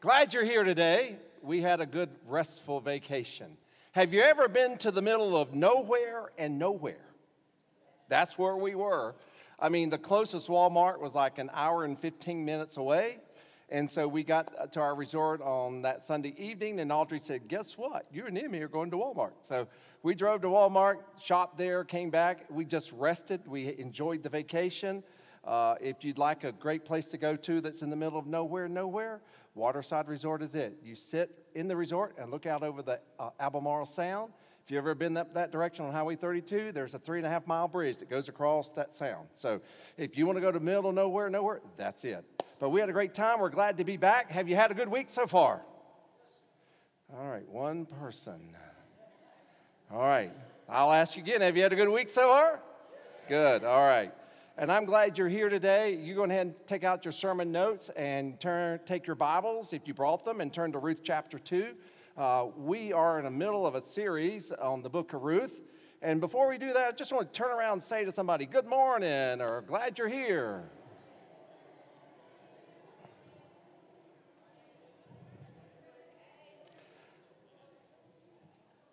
Glad you're here today. We had a good, restful vacation. Have you ever been to the middle of nowhere and nowhere? That's where we were. I mean, the closest Walmart was like an hour and 15 minutes away. And so we got to our resort on that Sunday evening, and Audrey said, guess what? You and Emmy are going to Walmart. So we drove to Walmart, shopped there, came back. We just rested. We enjoyed the vacation. If you'd like a great place to go to that's in the middle of nowhere, Waterside Resort is it. You sit in the resort and look out over the Albemarle Sound. If you've ever been that direction on Highway 32, there's a 3.5-mile bridge that goes across that sound. So if you want to go to the middle of nowhere, that's it. But we had a great time. We're glad to be back. Have you had a good week so far? All right, one person. All right, I'll ask you again. Have you had a good week so far? Good, all right. And I'm glad you're here today. You go ahead and take out your sermon notes and take your Bibles, if you brought them, and turn to Ruth chapter 2. We are in the middle of a series on the book of Ruth. And before we do that, I just want to turn around and say to somebody, good morning, or glad you're here.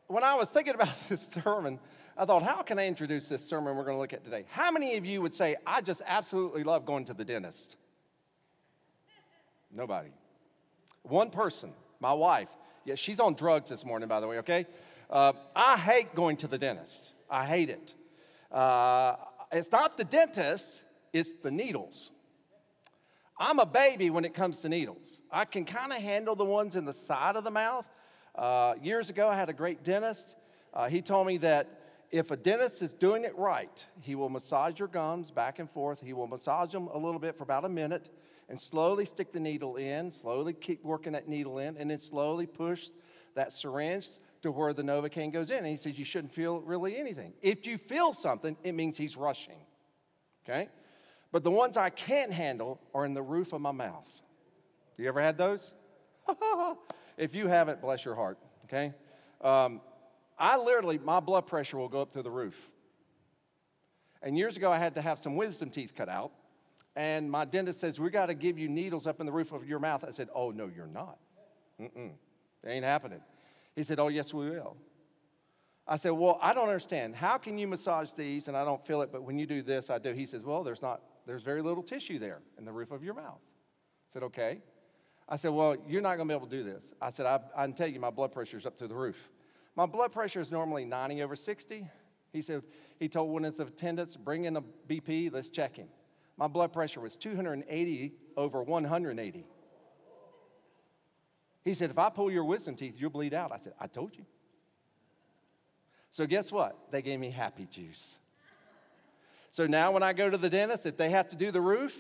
When I was thinking about this sermon, I thought, how can I introduce this sermon we're going to look at today? How many of you would say, I just absolutely love going to the dentist? Nobody. One person, my wife. Yeah, she's on drugs this morning, by the way, okay? I hate going to the dentist. I hate it. It's not the dentist, it's the needles. I'm a baby when it comes to needles. I can kind of handle the ones in the side of the mouth. Years ago, I had a great dentist. He told me that if a dentist is doing it right, he will massage your gums back and forth. He will massage them a little bit for about a minute and slowly stick the needle in, slowly keep working that needle in, and then slowly push that syringe to where the Novocaine goes in. And he says you shouldn't feel really anything. If you feel something, it means he's rushing, okay? But the ones I can't handle are in the roof of my mouth. You ever had those? If you haven't, bless your heart, okay? My blood pressure will go up through the roof. And years ago, I had to have some wisdom teeth cut out. And my dentist says, we got to give you needles up in the roof of your mouth. I said, oh, no, you're not. It ain't happening. He said, oh, yes, we will. I said, well, I don't understand. How can you massage these and I don't feel it, but when you do this, I do? He says, well, there's very little tissue there in the roof of your mouth. I said, okay. I said, well, you're not going to be able to do this. I said, I can tell you my blood pressure is up through the roof. My blood pressure is normally 90/60. He said, he told one of his attendants, bring in a BP, let's check him. My blood pressure was 280/180. He said, if I pull your wisdom teeth, you'll bleed out. I said, I told you. So guess what? They gave me happy juice. So now when I go to the dentist, if they have to do the roof,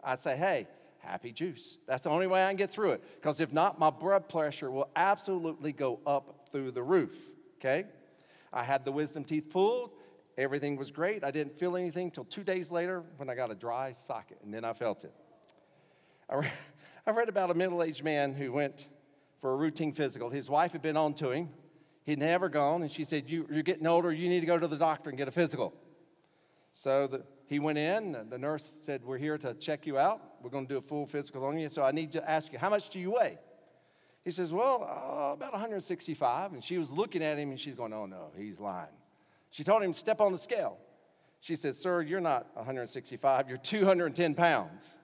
I say, hey, happy juice. That's the only way I can get through it. Because if not, my blood pressure will absolutely go up through the roof, okay? I had the wisdom teeth pulled. Everything was great. I didn't feel anything until 2 days later when I got a dry socket, and then I felt it. I read about a middle-aged man who went for a routine physical. His wife had been on to him. He'd never gone, and she said, you're getting older. You need to go to the doctor and get a physical. So he went in, and the nurse said, we're here to check you out. We're going to do a full physical on you, so I need to ask you, how much do you weigh? He says, well, about 165. And she was looking at him, and she's going, oh, no, he's lying. She told him, step on the scale. She said, sir, you're not 165. You're 210 pounds.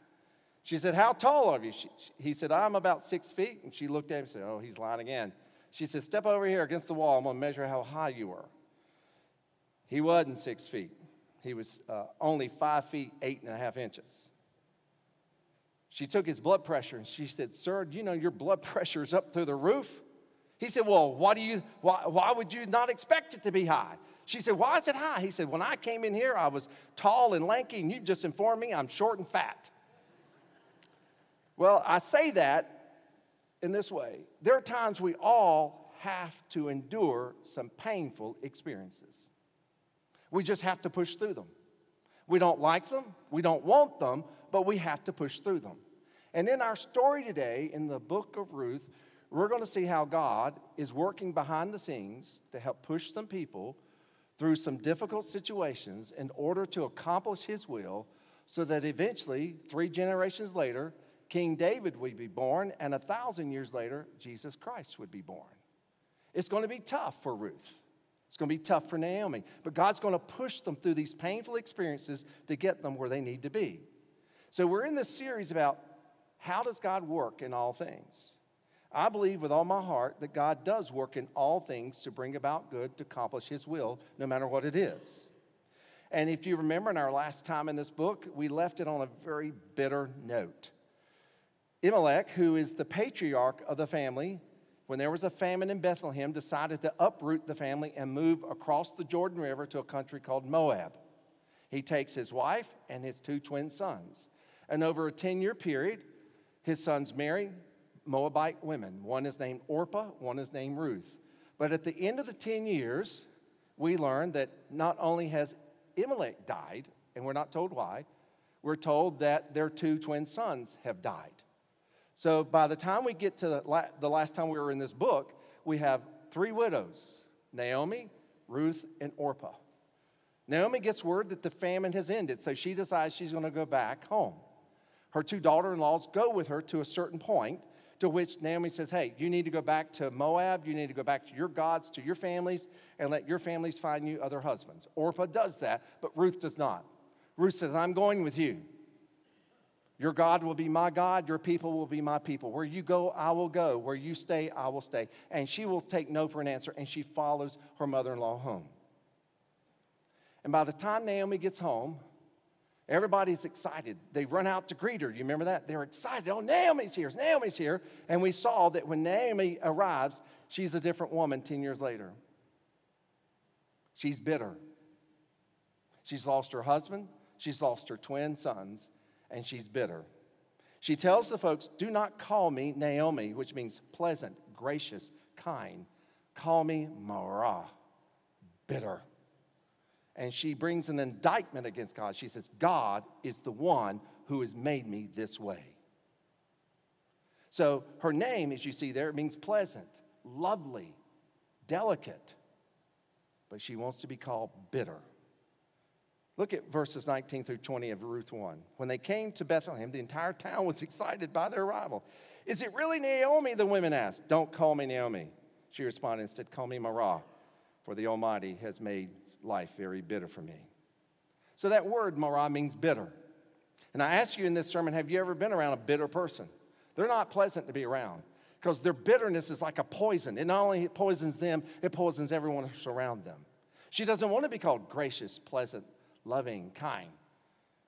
She said, how tall are you? He said, I'm about 6 feet. And she looked at him and said, oh, he's lying again. She said, step over here against the wall. I'm going to measure how high you are. He wasn't 6 feet. He was only 5 feet, 8.5 inches. She took his blood pressure, and she said, sir, do you know your blood pressure is up through the roof? He said, well, why would you not expect it to be high? She said, why is it high? He said, when I came in here, I was tall and lanky, and you just informed me I'm short and fat. Well, I say that in this way. There are times we all have to endure some painful experiences. We just have to push through them. We don't like them, we don't want them, but we have to push through them. And in our story today, in the book of Ruth, we're going to see how God is working behind the scenes to help push some people through some difficult situations in order to accomplish his will so that eventually, 3 generations later, King David would be born, and 1,000 years later, Jesus Christ would be born. It's going to be tough for Ruth. It's going to be tough for Naomi. But God's going to push them through these painful experiences to get them where they need to be. So we're in this series about how does God work in all things. I believe with all my heart that God does work in all things to bring about good, to accomplish His will, no matter what it is. And if you remember in our last time in this book, we left it on a very bitter note. Elimelech, who is the patriarch of the family, when there was a famine in Bethlehem, decided to uproot the family and move across the Jordan River to a country called Moab. He takes his wife and his 2 twin sons. And over a 10-year period, his sons marry Moabite women. One is named Orpah, one is named Ruth. But at the end of the 10 years, we learn that not only has Elimelech died, and we're not told why, we're told that their 2 twin sons have died. So by the time we get to the last time we were in this book, we have 3 widows, Naomi, Ruth, and Orpah. Naomi gets word that the famine has ended, so she decides she's going to go back home. Her 2 daughter-in-laws go with her to a certain point, to which Naomi says, hey, you need to go back to Moab, you need to go back to your gods, to your families, and let your families find you other husbands. Orpah does that, but Ruth does not. Ruth says, I'm going with you. Your God will be my God, your people will be my people. Where you go, I will go. Where you stay, I will stay. And she will take no for an answer, and she follows her mother-in-law home. And by the time Naomi gets home, everybody's excited. They run out to greet her. You remember that? They're excited. Oh, Naomi's here. Naomi's here. And we saw that when Naomi arrives, she's a different woman 10 years later. She's bitter. She's lost her husband. She's lost her twin sons. And she's bitter. She tells the folks, do not call me Naomi, which means pleasant, gracious, kind. Call me Marah, bitter. And she brings an indictment against God. She says, God is the one who has made me this way. So her name, as you see there, means pleasant, lovely, delicate. But she wants to be called bitter. Look at verses 19 through 20 of Ruth 1. When they came to Bethlehem, the entire town was excited by their arrival. Is it really Naomi, the women asked. Don't call me Naomi. She responded, instead, call me Marah, for the Almighty has made life very bitter for me. So that word, Marah, means bitter. And I ask you in this sermon, have you ever been around a bitter person? They're not pleasant to be around because their bitterness is like a poison. It not only poisons them, it poisons everyone who's around them. She doesn't want to be called gracious, pleasant, loving, kind.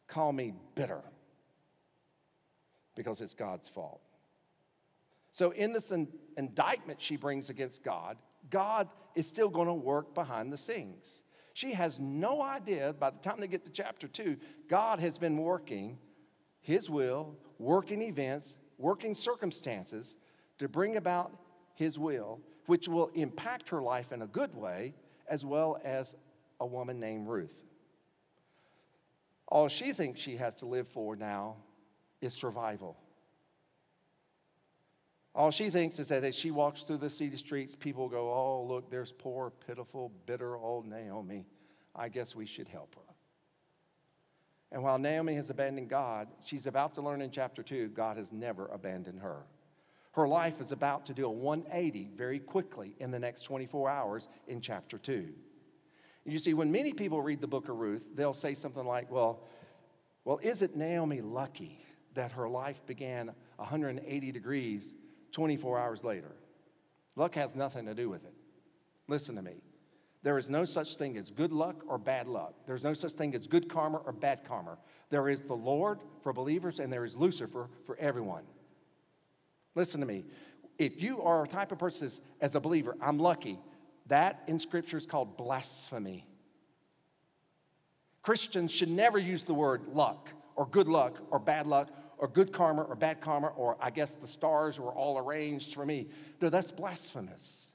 Call me bitter because it's God's fault. So in this indictment she brings against God, God is still going to work behind the scenes. She has no idea, by the time they get to chapter 2, God has been working His will, working events, working circumstances to bring about His will, which will impact her life in a good way, as well as a woman named Ruth. All she thinks she has to live for now is survival. All she thinks is that as she walks through the city streets, people go, oh, look, there's poor, pitiful, bitter old Naomi. I guess we should help her. And while Naomi has abandoned God, she's about to learn in chapter 2, God has never abandoned her. Her life is about to do a 180 very quickly in the next 24 hours in chapter 2. You see, when many people read the book of Ruth, they'll say something like, well, isn't Naomi lucky that her life began 180 degrees 24 hours later? Luck has nothing to do with it. Listen to me. There is no such thing as good luck or bad luck. There's no such thing as good karma or bad karma. There is the Lord for believers and there is Lucifer for everyone. Listen to me. If you are a type of person as a believer, I'm lucky, that in Scripture is called blasphemy. Christians should never use the word luck or good luck or bad luck or good karma or bad karma or I guess the stars were all arranged for me. No, that's blasphemous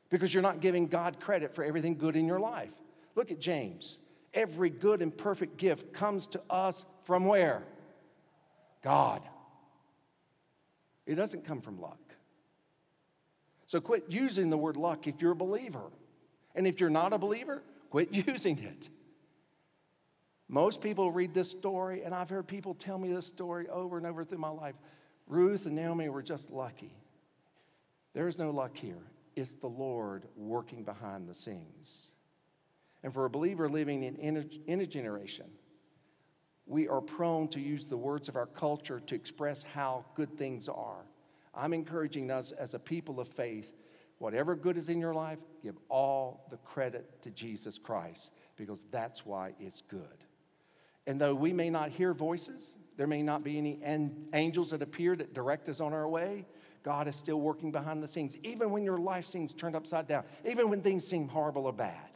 because you're not giving God credit for everything good in your life. Look at James. Every good and perfect gift comes to us from where? God. It doesn't come from luck. So quit using the word luck if you're a believer. And if you're not a believer, quit using it. Most people read this story, and I've heard people tell me this story over and over through my life. Ruth and Naomi were just lucky. There is no luck here. It's the Lord working behind the scenes. And for a believer living in a generation, we are prone to use the words of our culture to express how good things are. I'm encouraging us as a people of faith, whatever good is in your life, give all the credit to Jesus Christ, because that's why it's good. And though we may not hear voices, there may not be any angels that appear that direct us on our way, God is still working behind the scenes, even when your life seems turned upside down, even when things seem horrible or bad.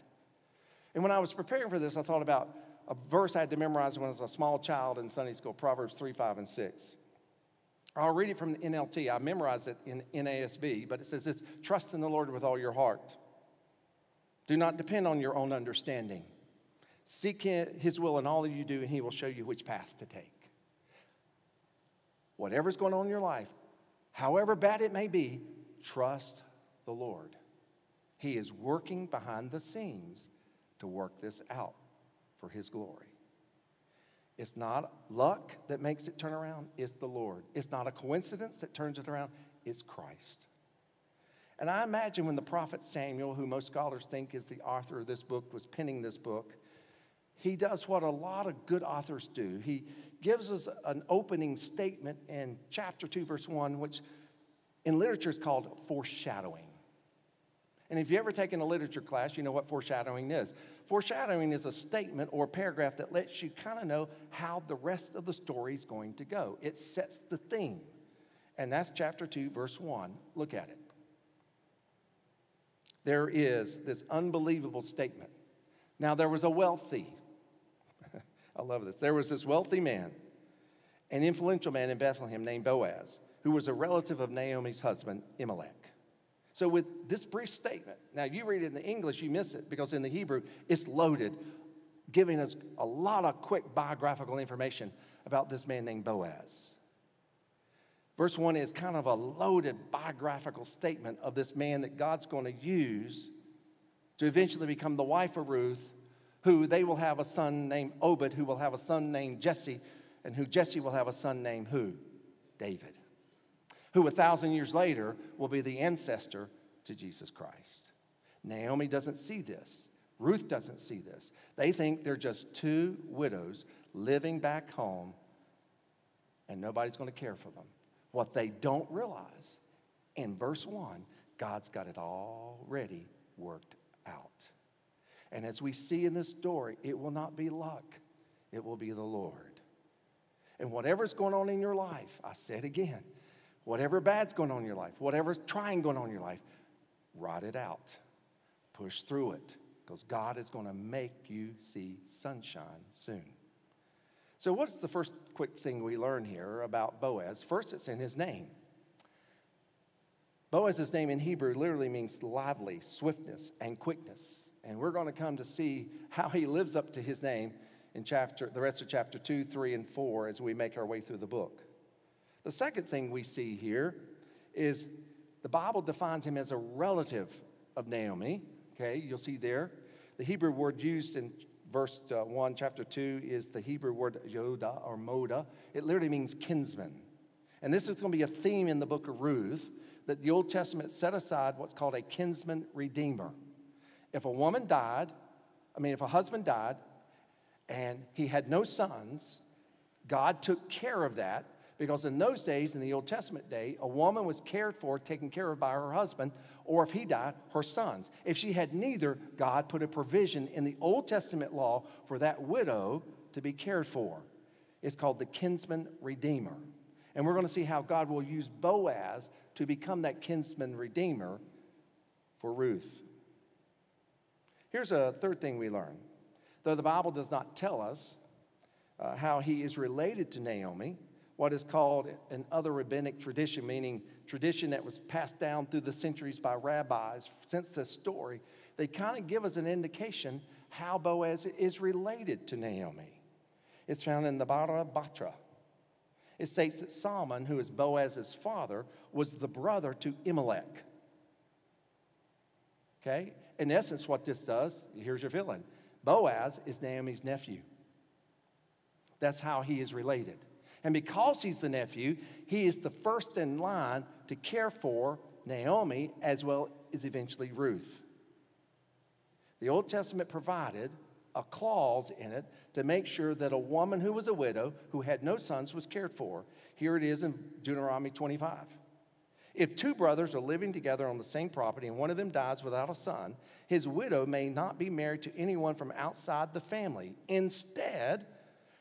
And when I was preparing for this, I thought about a verse I had to memorize when I was a small child in Sunday school, Proverbs 3, 5, and 6. I'll read it from the NLT. I memorized it in NASB, but it says this: trust in the Lord with all your heart. Do not depend on your own understanding. Seek his will in all that you do, and he will show you which path to take. Whatever's going on in your life, however bad it may be, trust the Lord. He is working behind the scenes to work this out for his glory. It's not luck that makes it turn around, it's the Lord. It's not a coincidence that turns it around, it's Christ. And I imagine when the prophet Samuel, who most scholars think is the author of this book, was penning this book, he does what a lot of good authors do. He gives us an opening statement in chapter 2, verse 1, which in literature is called foreshadowing. And if you've ever taken a literature class, you know what foreshadowing is. Foreshadowing is a statement or a paragraph that lets you kind of know how the rest of the story is going to go. It sets the theme. And that's chapter 2, verse 1. Look at it. There is this unbelievable statement. Now, there was a wealthy, I love this. There was this wealthy man, an influential man in Bethlehem named Boaz, who was a relative of Naomi's husband, Elimelech. So with this brief statement, now you read it in the English, you miss it, because in the Hebrew, it's loaded, giving us a lot of quick biographical information about this man named Boaz. Verse 1 is kind of a loaded biographical statement of this man that God's going to use to eventually become the wife of Ruth, who they will have a son named Obed, who will have a son named Jesse, and who Jesse will have a son named who? David, who 1,000 years later will be the ancestor to Jesus Christ. Naomi doesn't see this. Ruth doesn't see this. They think they're just two widows living back home, and nobody's going to care for them. What they don't realize, in verse 1, God's got it already worked out. And as we see in this story, it will not be luck. It will be the Lord. And whatever's going on in your life, I said again, whatever bad's going on in your life, whatever's trying going on in your life, ride it out. Push through it, because God is going to make you see sunshine soon. So what's the first quick thing we learn here about Boaz? First, it's in his name. Boaz's name in Hebrew literally means lively, swiftness, and quickness. And we're going to come to see how he lives up to his name in the rest of chapter 2, 3, and 4 as we make our way through the book. The second thing we see here is the Bible defines him as a relative of Naomi. Okay, you'll see there. The Hebrew word used in verse 1, chapter 2, is the Hebrew word yoda or moda. It literally means kinsman. And this is going to be a theme in the book of Ruth, that the Old Testament set aside what's called a kinsman redeemer. If a husband died and he had no sons, God took care of that, because in those days, in the Old Testament day, a woman was cared for, taken care of by her husband, or if he died, her sons. If she had neither, God put a provision in the Old Testament law for that widow to be cared for. It's called the kinsman redeemer. And we're going to see how God will use Boaz to become that kinsman redeemer for Ruth. Here's a third thing we learn. Though the Bible does not tell us how he is related to Naomi, what is called an other rabbinic tradition, meaning tradition that was passed down through the centuries by rabbis since this story, they kind of give us an indication how Boaz is related to Naomi. It's found in the Bara Batra. It states that Salmon, who is Boaz's father, was the brother to Elimelech. Okay? In essence, what this does, here's your fill-in. Boaz is Naomi's nephew. That's how he is related. And because he's the nephew, he is the first in line to care for Naomi as well as eventually Ruth. The Old Testament provided a clause in it to make sure that a woman who was a widow, who had no sons, was cared for. Here it is in Deuteronomy 25. If two brothers are living together on the same property and one of them dies without a son, his widow may not be married to anyone from outside the family. Instead,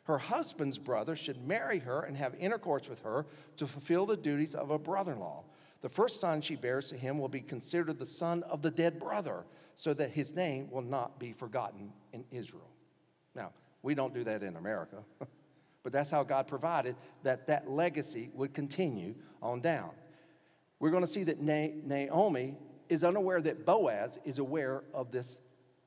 her husband's brother should marry her and have intercourse with her to fulfill the duties of a brother-in-law. The first son she bears to him will be considered the son of the dead brother, so that his name will not be forgotten in Israel. Now, we don't do that in America, but that's how God provided that legacy would continue on down. We're going to see that Naomi is unaware that Boaz is aware of this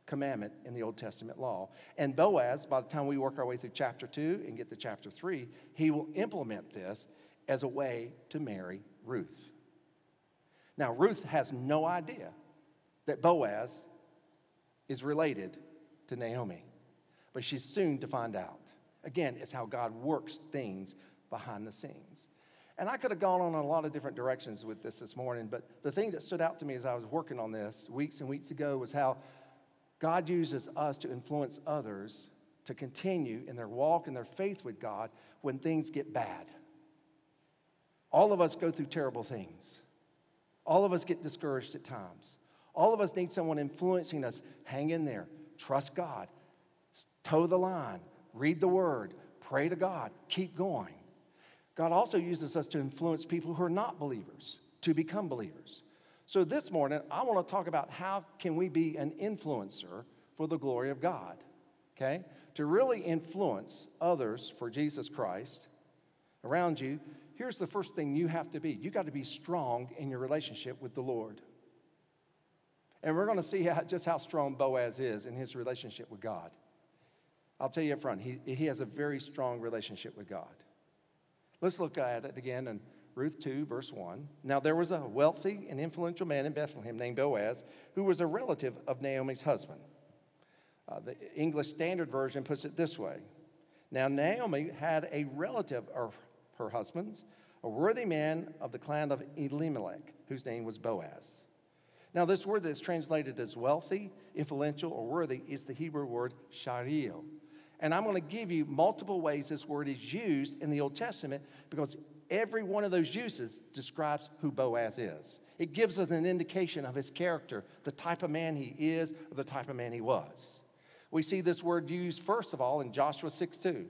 commandment in the Old Testament law. And Boaz, by the time we work our way through chapter 2 and get to chapter 3, he will implement this as a way to marry Ruth. Now, Ruth has no idea that Boaz is related to Naomi, but she's soon to find out. Again, it's how God works things behind the scenes. And I could have gone on a lot of different directions with this morning, but the thing that stood out to me as I was working on this weeks and weeks ago was how God uses us to influence others to continue in their walk and their faith with God when things get bad. All of us go through terrible things. All of us get discouraged at times. All of us need someone influencing us. Hang in there. Trust God. Toe the line. Read the Word. Pray to God. Keep going. God also uses us to influence people who are not believers to become believers. So this morning, I want to talk about how can we be an influencer for the glory of God, okay? To really influence others for Jesus Christ around you, here's the first thing you have to be. You got to be strong in your relationship with the Lord. And we're going to see just how strong Boaz is in his relationship with God. I'll tell you up front, he has a very strong relationship with God. Let's look at it again in Ruth 2, verse 1. Now there was a wealthy and influential man in Bethlehem named Boaz, who was a relative of Naomi's husband. The English Standard Version puts it this way. Now Naomi had a relative of her husband's, a worthy man of the clan of Elimelech, whose name was Boaz. Now this word that's translated as wealthy, influential, or worthy is the Hebrew word shariel. And I'm going to give you multiple ways this word is used in the Old Testament because every one of those uses describes who Boaz is. It gives us an indication of his character, the type of man he is or the type of man he was. We see this word used, first of all, in Joshua 6:2.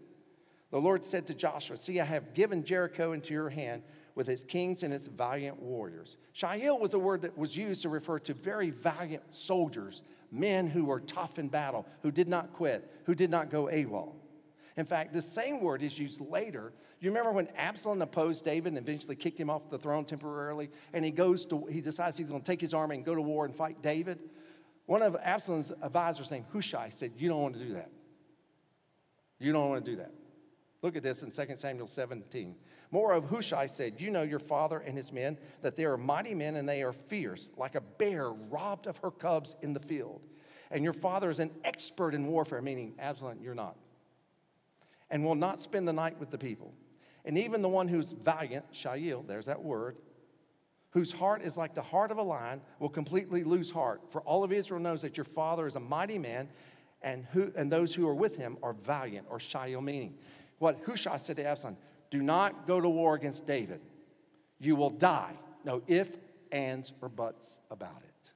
The Lord said to Joshua, "See, I have given Jericho into your hand with its kings and its valiant warriors." Shael was a word that was used to refer to very valiant soldiers, men who were tough in battle, who did not quit, who did not go AWOL. In fact, the same word is used later. You remember when Absalom opposed David and eventually kicked him off the throne temporarily, and he decides he's going to take his army and go to war and fight David? One of Absalom's advisors named Hushai said, "You don't want to do that. You don't want to do that." Look at this in 2 Samuel 17. Moreover, Hushai said, "You know your father and his men, that they are mighty men and they are fierce, like a bear robbed of her cubs in the field. And your father is an expert in warfare," meaning Absalom, you're not, "and will not spend the night with the people. And even the one who's valiant," Shael, there's that word, "whose heart is like the heart of a lion, will completely lose heart. For all of Israel knows that your father is a mighty man, and those who are with him are valiant," or Shael, meaning what Hushai said to Absalom, "Do not go to war against David. You will die." No ifs, ands, or buts about it.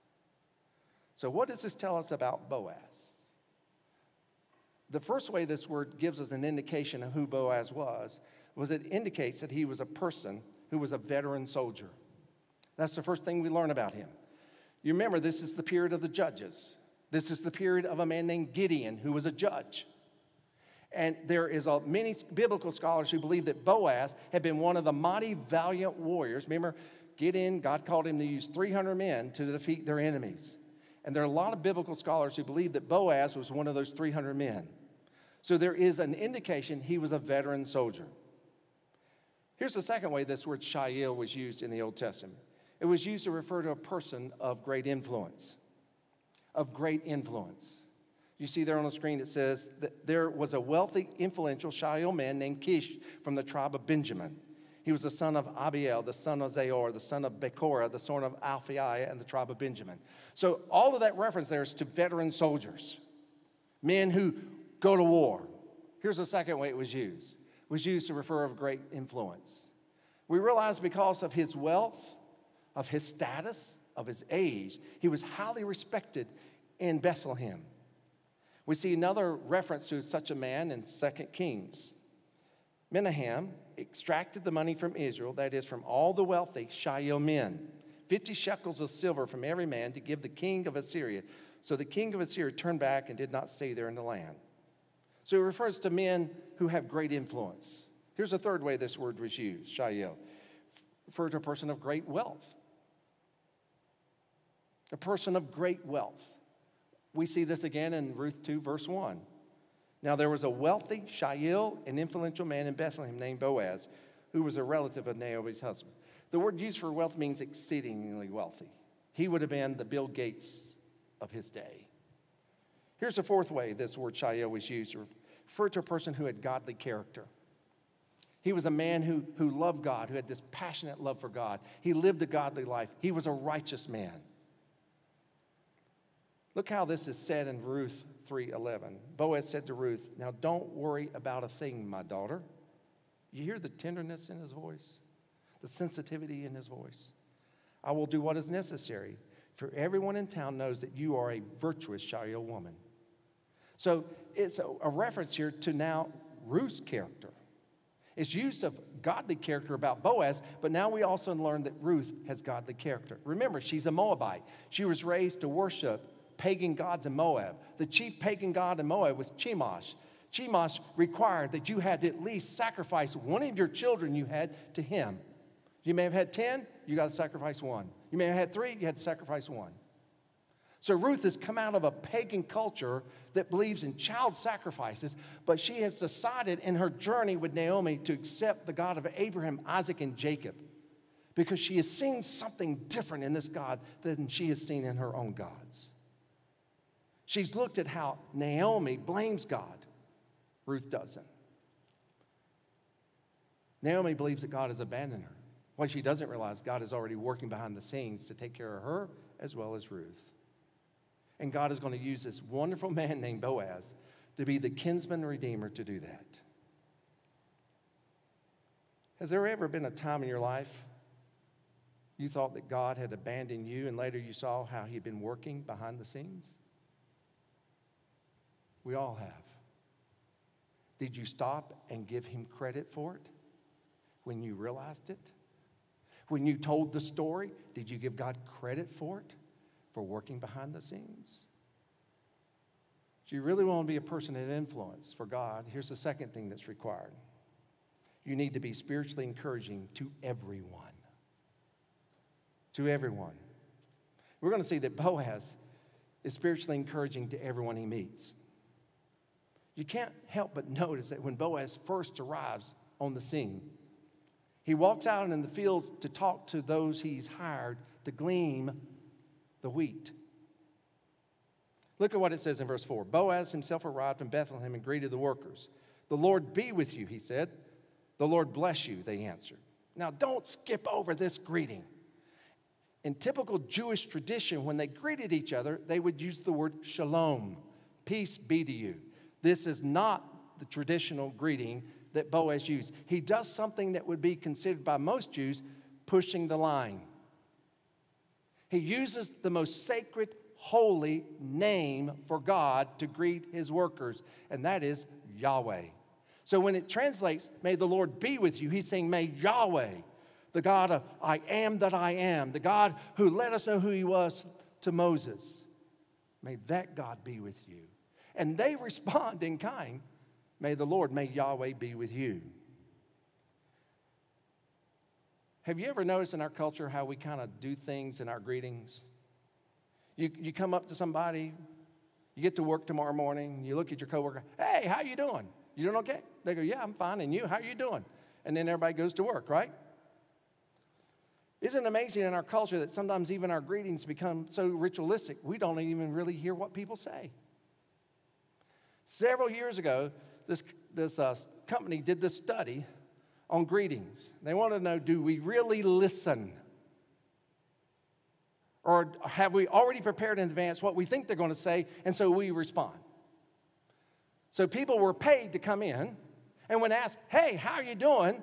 So what does this tell us about Boaz? The first way this word gives us an indication of who Boaz was it indicates that he was a person who was a veteran soldier. That's the first thing we learn about him. You remember, this is the period of the judges. This is the period of a man named Gideon, who was a judge. And there is many biblical scholars who believe that Boaz had been one of the mighty, valiant warriors. Remember, Gideon, God called him to use 300 men to defeat their enemies. And there are a lot of biblical scholars who believe that Boaz was one of those 300 men. So there is an indication he was a veteran soldier. Here's the second way this word Shael was used in the Old Testament. It was used to refer to a person of great influence. Of great influence. You see there on the screen it says that there was a wealthy, influential Shaul man named Kish from the tribe of Benjamin. He was the son of Abiel, the son of Zahor, the son of Bekorah, the son of Alphiah, and the tribe of Benjamin. So all of that reference there is to veteran soldiers, men who go to war. Here's the second way it was used. It was used to refer of great influence. We realize because of his wealth, of his status, of his age, he was highly respected in Bethlehem. We see another reference to such a man in 2 Kings. Menahem extracted the money from Israel, that is, from all the wealthy Shaul men, 50 shekels of silver from every man to give the king of Assyria. So the king of Assyria turned back and did not stay there in the land. So it refers to men who have great influence. Here's a third way this word was used, Shaul. Refer to a person of great wealth. A person of great wealth. We see this again in Ruth 2, verse 1. Now there was a wealthy Shaul, an influential man in Bethlehem named Boaz, who was a relative of Naomi's husband. The word used for wealth means exceedingly wealthy. He would have been the Bill Gates of his day. Here's the fourth way this word Shaul was used to refer to a person who had godly character. He was a man who loved God, who had this passionate love for God. He lived a godly life. He was a righteous man. Look how this is said in Ruth 3:11. Boaz said to Ruth, "Now don't worry about a thing, my daughter." You hear the tenderness in his voice, the sensitivity in his voice. "I will do what is necessary, for everyone in town knows that you are a virtuous Shaul woman." So it's a reference here to now Ruth's character. It's used of godly character about Boaz, but now we also learn that Ruth has godly character. Remember, she's a Moabite. She was raised to worship pagan gods in Moab. The chief pagan god in Moab was Chemosh. Chemosh required that you had to at least sacrifice one of your children you had to him. You may have had 10, you got to sacrifice one. You may have had 3, you had to sacrifice one. So Ruth has come out of a pagan culture that believes in child sacrifices, but she has decided in her journey with Naomi to accept the God of Abraham, Isaac, and Jacob because she has seen something different in this God than she has seen in her own gods. She's looked at how Naomi blames God. Ruth doesn't. Naomi believes that God has abandoned her. What she doesn't realize, God is already working behind the scenes to take care of her as well as Ruth. And God is going to use this wonderful man named Boaz to be the kinsman redeemer to do that. Has there ever been a time in your life you thought that God had abandoned you and later you saw how he'd been working behind the scenes? We all have. Did you stop and give him credit for it when you realized it? When you told the story, did you give God credit for it, for working behind the scenes? Do you really want to be a person of influence for God? Here's the second thing that's required. You need to be spiritually encouraging to everyone. To everyone. We're going to see that Boaz is spiritually encouraging to everyone he meets. You can't help but notice that when Boaz first arrives on the scene, he walks out in the fields to talk to those he's hired to glean the wheat. Look at what it says in verse 4. Boaz himself arrived in Bethlehem and greeted the workers. "The Lord be with you," he said. "The Lord bless you," they answered. Now, don't skip over this greeting. In typical Jewish tradition, when they greeted each other, they would use the word shalom, peace be to you. This is not the traditional greeting that Boaz used. He does something that would be considered by most Jews pushing the line. He uses the most sacred, holy name for God to greet his workers, and that is Yahweh. So when it translates, "May the Lord be with you," he's saying, "May Yahweh, the God of I am that I am, the God who let us know who he was to Moses, may that God be with you." And they respond in kind, "May the Lord, may Yahweh be with you." Have you ever noticed in our culture how we kind of do things in our greetings? You come up to somebody, you get to work tomorrow morning, you look at your coworker, "Hey, how you doing? You doing okay?" They go, "Yeah, I'm fine. And you, how you doing?" And then everybody goes to work, right? Isn't it amazing in our culture that sometimes even our greetings become so ritualistic, we don't even really hear what people say? Several years ago, this company did this study on greetings. They wanted to know, do we really listen? Or have we already prepared in advance what we think they're going to say, and so we respond? So people were paid to come in, and when asked, hey, how are you doing?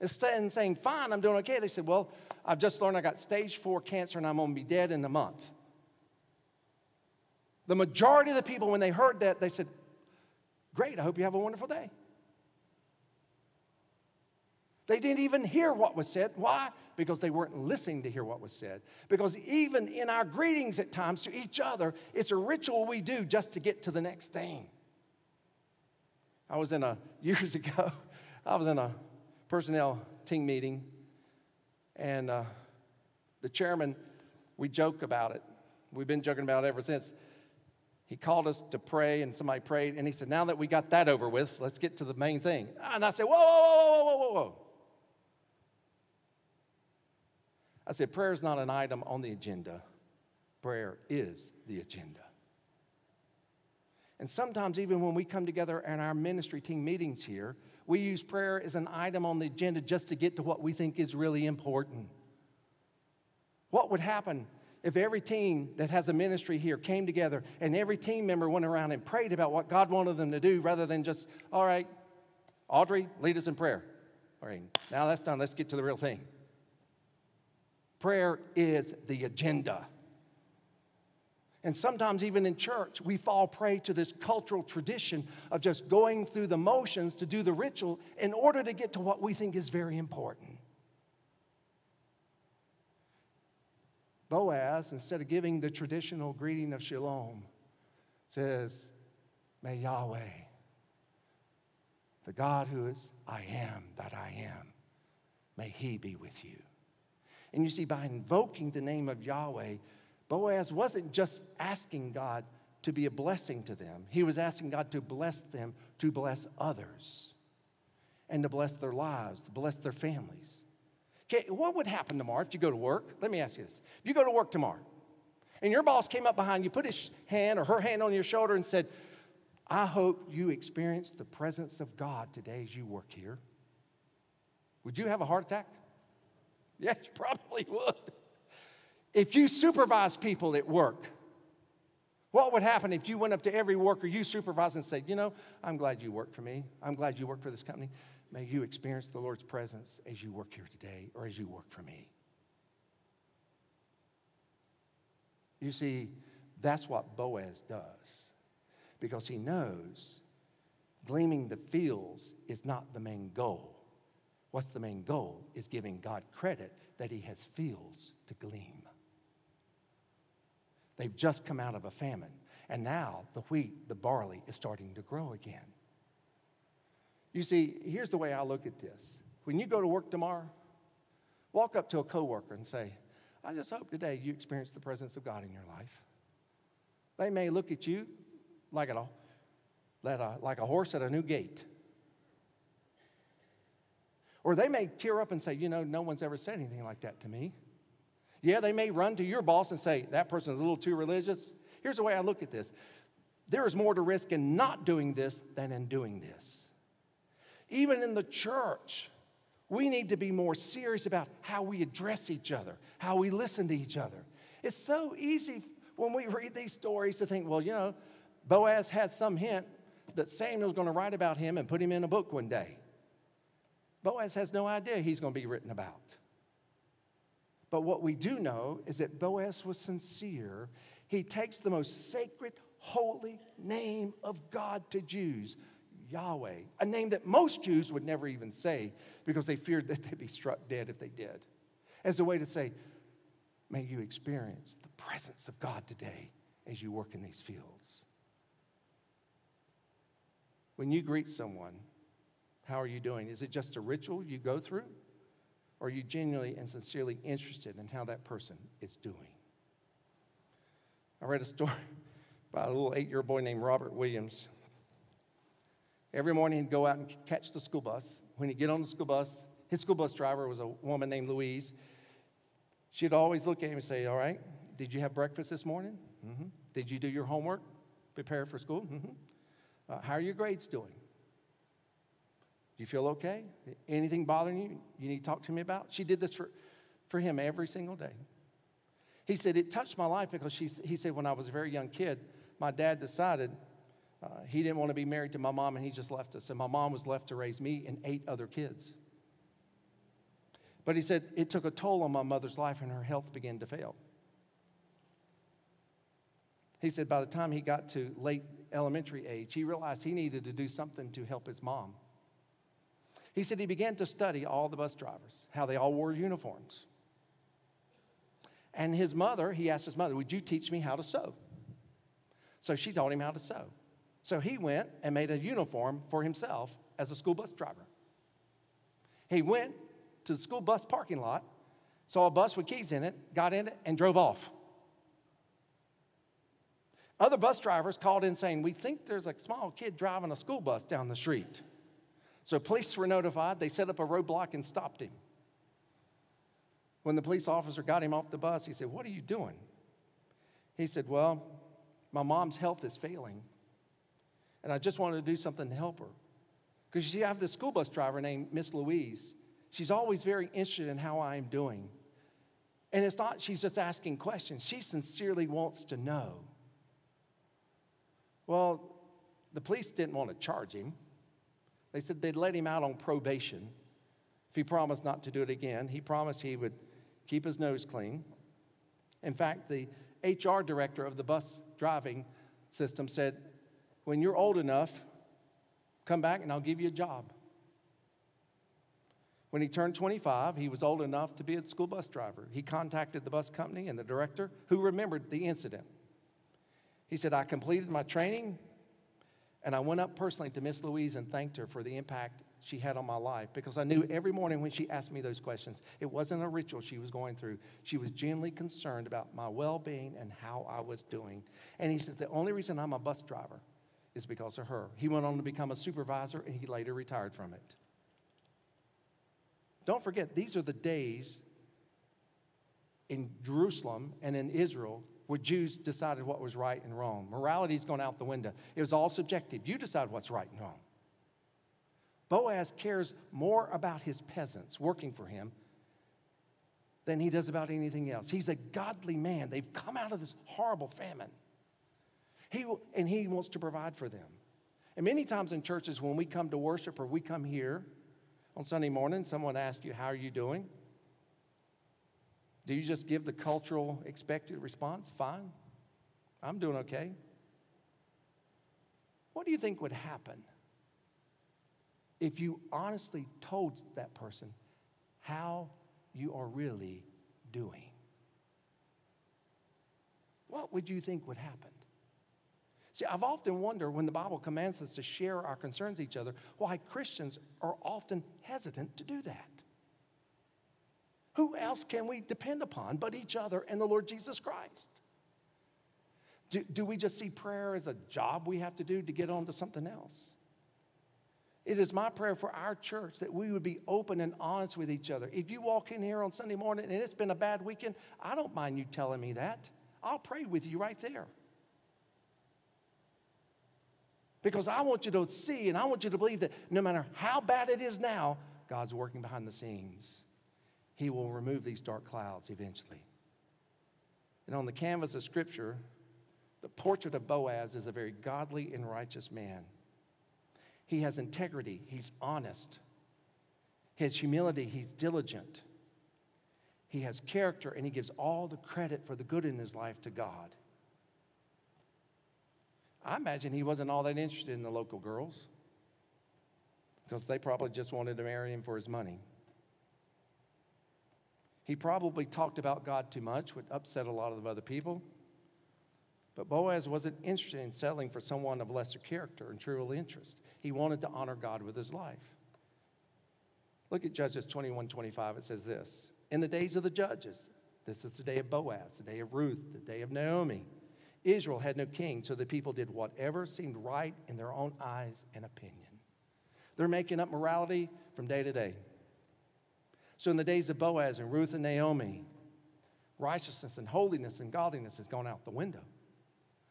Instead of saying, fine, I'm doing okay, they said, well, I've just learned I got stage 4 cancer, and I'm going to be dead in a month. The majority of the people, when they heard that, they said, great, I hope you have a wonderful day. They didn't even hear what was said. Why? Because they weren't listening to hear what was said. Because even in our greetings at times to each other, it's a ritual we do just to get to the next thing. Years ago, I was in a personnel team meeting, and the chairman, we joke about it. We've been joking about it ever since. He called us to pray, and somebody prayed, and he said, now that we got that over with, let's get to the main thing. And I said, whoa, whoa, whoa, whoa, whoa, whoa. I said, prayer is not an item on the agenda. Prayer is the agenda. And sometimes even when we come together in our ministry team meetings here, we use prayer as an item on the agenda just to get to what we think is really important. What would happen if every team that has a ministry here came together and every team member went around and prayed about what God wanted them to do rather than just, all right, Audrey, lead us in prayer. All right, now that's done. Let's get to the real thing. Prayer is the agenda. And sometimes even in church, we fall prey to this cultural tradition of just going through the motions to do the ritual in order to get to what we think is very important. Boaz, instead of giving the traditional greeting of shalom, says, may Yahweh, the God who is I am that I am, may he be with you. And you see, by invoking the name of Yahweh, Boaz wasn't just asking God to be a blessing to them. He was asking God to bless them, to bless others, and to bless their lives, to bless their families. Okay, what would happen tomorrow if you go to work? Let me ask you this. If you go to work tomorrow, and your boss came up behind you, put his hand or her hand on your shoulder and said, I hope you experience the presence of God today as you work here. Would you have a heart attack? Yes, you probably would. If you supervise people at work, what would happen if you went up to every worker you supervise and said, you know, I'm glad you work for me. I'm glad you work for this company. May you experience the Lord's presence as you work here today or as you work for me. You see, that's what Boaz does because he knows gleaming the fields is not the main goal. What's the main goal is giving God credit that he has fields to glean. They've just come out of a famine, and now the wheat, the barley is starting to grow again. You see, here's the way I look at this. When you go to work tomorrow, walk up to a coworker and say, I just hope today you experience the presence of God in your life. They may look at you like a horse at a new gate. Or they may tear up and say, you know, no one's ever said anything like that to me. Yeah, they may run to your boss and say, that person's a little too religious. Here's the way I look at this. There is more to risk in not doing this than in doing this. Even in the church, we need to be more serious about how we address each other, how we listen to each other. It's so easy when we read these stories to think, well, you know, Boaz had some hint that Samuel's going to write about him and put him in a book one day. Boaz has no idea he's going to be written about. But what we do know is that Boaz was sincere. He takes the most sacred, holy name of God to Jews, Yahweh, a name that most Jews would never even say because they feared that they'd be struck dead if they did, as a way to say, may you experience the presence of God today as you work in these fields. When you greet someone, how are you doing? Is it just a ritual you go through? Or are you genuinely and sincerely interested in how that person is doing? I read a story about a little 8-year-old boy named Robert Williams. Every morning he'd go out and catch the school bus. When he'd get on the school bus, his school bus driver was a woman named Louise. She'd always look at him and say, all right, did you have breakfast this morning? Mm-hmm. Did you do your homework? Prepare for school? Mm-hmm. How are your grades doing? Do you feel okay? Anything bothering you? You need to talk to me about? She did this for him every single day. He said, it touched my life because he said, when I was a very young kid, my dad decided he didn't want to be married to my mom, and he just left us. And my mom was left to raise me and 8 other kids. But he said, it took a toll on my mother's life, and her health began to fail. He said by the time he got to late elementary age, he realized he needed to do something to help his mom. He said he began to study all the bus drivers, how they all wore uniforms. And his mother, he asked his mother, would you teach me how to sew? So she taught him how to sew. So he went and made a uniform for himself as a school bus driver. He went to the school bus parking lot, saw a bus with keys in it, got in it, and drove off. Other bus drivers called in saying, we think there's a small kid driving a school bus down the street. So police were notified. They set up a roadblock and stopped him. When the police officer got him off the bus, he said, what are you doing? He said, well, my mom's health is failing, and I just wanted to do something to help her. Because you see, I have this school bus driver named Miss Louise. She's always very interested in how I am doing. And it's not she's just asking questions. She sincerely wants to know. Well, the police didn't want to charge him. They said they'd let him out on probation if he promised not to do it again. He promised he would keep his nose clean. In fact, the HR director of the bus driving system said, when you're old enough, come back and I'll give you a job. When he turned 25, he was old enough to be a school bus driver. He contacted the bus company and the director, who remembered the incident. He said, I completed my training, and I went up personally to Miss Louise and thanked her for the impact she had on my life, because I knew every morning when she asked me those questions, it wasn't a ritual she was going through. She was genuinely concerned about my well-being and how I was doing. And he said, the only reason I'm a bus driver is because of her. He went on to become a supervisor, and he later retired from it. Don't forget, these are the days in Jerusalem and in Israel where Jews decided what was right and wrong. Morality's gone out the window. It was all subjective. You decide what's right and wrong. Boaz cares more about his peasants working for him than he does about anything else. He's a godly man. They've come out of this horrible famine. He wants to provide for them. And many times in churches when we come to worship or we come here on Sunday morning, someone asks you, how are you doing? Do you just give the cultural expected response? Fine. I'm doing okay. What do you think would happen if you honestly told that person how you are really doing? What would you think would happen? See, I've often wondered when the Bible commands us to share our concerns with each other, why Christians are often hesitant to do that. Who else can we depend upon but each other and the Lord Jesus Christ? Do we just see prayer as a job we have to do to get on to something else? It is my prayer for our church that we would be open and honest with each other. If you walk in here on Sunday morning and it's been a bad weekend, I don't mind you telling me that. I'll pray with you right there. Because I want you to see and I want you to believe that no matter how bad it is now, God's working behind the scenes. He will remove these dark clouds eventually. And on the canvas of Scripture, the portrait of Boaz is a very godly and righteous man. He has integrity. He's honest. He has humility. He's diligent. He has character, and he gives all the credit for the good in his life to God. I imagine he wasn't all that interested in the local girls because they probably just wanted to marry him for his money. He probably talked about God too much, which upset a lot of other people. But Boaz wasn't interested in settling for someone of lesser character and true interest. He wanted to honor God with his life. Look at Judges 21:25. It says this. In the days of the judges, this is the day of Boaz, the day of Ruth, the day of Naomi. Israel had no king, so the people did whatever seemed right in their own eyes and opinion. They're making up morality from day to day. So in the days of Boaz and Ruth and Naomi, righteousness and holiness and godliness has gone out the window.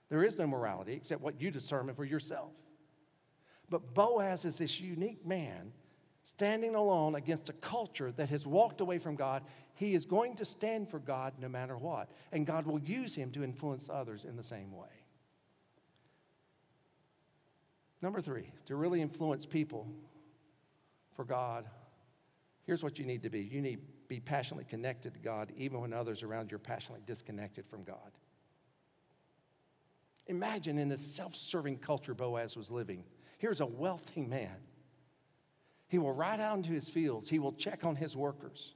There is no morality except what you determine for yourself. But Boaz is this unique man standing alone against a culture that has walked away from God. He is going to stand for God no matter what. And God will use him to influence others in the same way. Number 3, to really influence people for God, here's what you need to be. You need to be passionately connected to God, even when others around you are passionately disconnected from God. Imagine in this self-serving culture Boaz was living. Here's a wealthy man. He will ride out into his fields. He will check on his workers.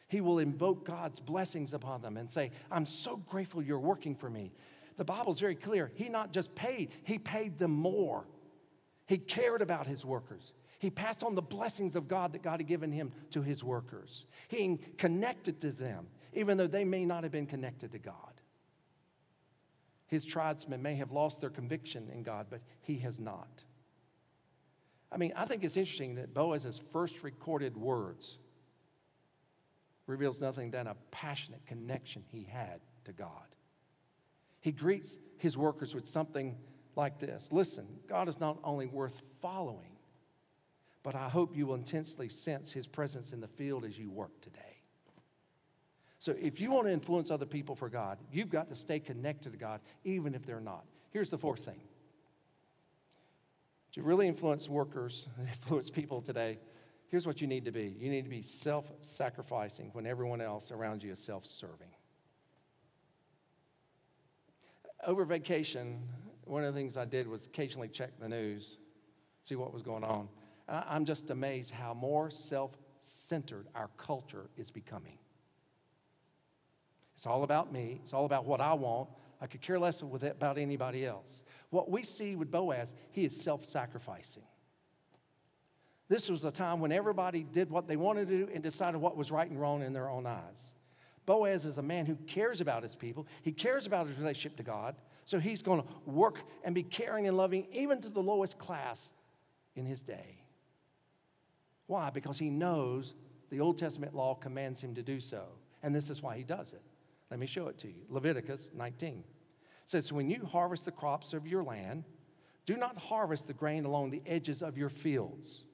He will invoke God's blessings upon them and say, I'm so grateful you're working for me. The Bible's very clear. He not just paid, he paid them more. He cared about his workers. He passed on the blessings of God that God had given him to his workers. He connected to them, even though they may not have been connected to God. His tribesmen may have lost their conviction in God, but he has not. I mean, I think it's interesting that Boaz's first recorded words reveals nothing than a passionate connection he had to God. He greets his workers with something like this. Listen, God is not only worth following, but I hope you will intensely sense his presence in the field as you work today. So if you want to influence other people for God, you've got to stay connected to God, even if they're not. Here's the 4th thing. To really influence workers, influence people today, here's what you need to be. You need to be self-sacrificing when everyone else around you is self-serving. Over vacation, one of the things I did was occasionally check the news, see what was going on. I'm just amazed how more self-centered our culture is becoming. It's all about me. It's all about what I want. I could care less about anybody else. What we see with Boaz, he is self-sacrificing. This was a time when everybody did what they wanted to do and decided what was right and wrong in their own eyes. Boaz is a man who cares about his people. He cares about his relationship to God. So he's going to work and be caring and loving even to the lowest class in his day. Why? Because he knows the Old Testament law commands him to do so. And this is why he does it. Let me show it to you. Leviticus 19 says, when you harvest the crops of your land, do not harvest the grain along the edges of your fields,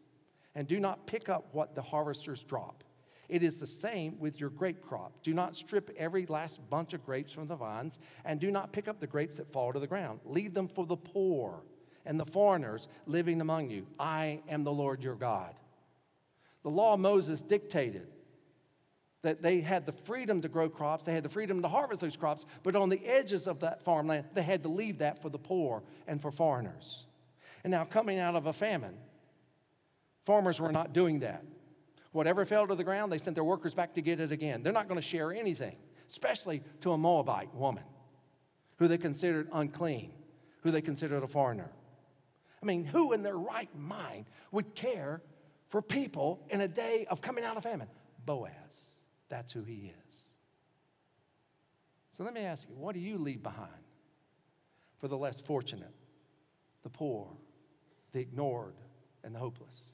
and do not pick up what the harvesters drop. It is the same with your grape crop. Do not strip every last bunch of grapes from the vines, and do not pick up the grapes that fall to the ground. Leave them for the poor and the foreigners living among you. I am the Lord your God. The law of Moses dictated that they had the freedom to grow crops, they had the freedom to harvest those crops, but on the edges of that farmland, they had to leave that for the poor and for foreigners. And now coming out of a famine, farmers were not doing that. Whatever fell to the ground, they sent their workers back to get it again. They're not going to share anything, especially to a Moabite woman who they considered unclean, who they considered a foreigner. I mean, who in their right mind would care for people in a day of coming out of famine? Boaz. That's who he is. So let me ask you, what do you leave behind for the less fortunate, the poor, the ignored, and the hopeless?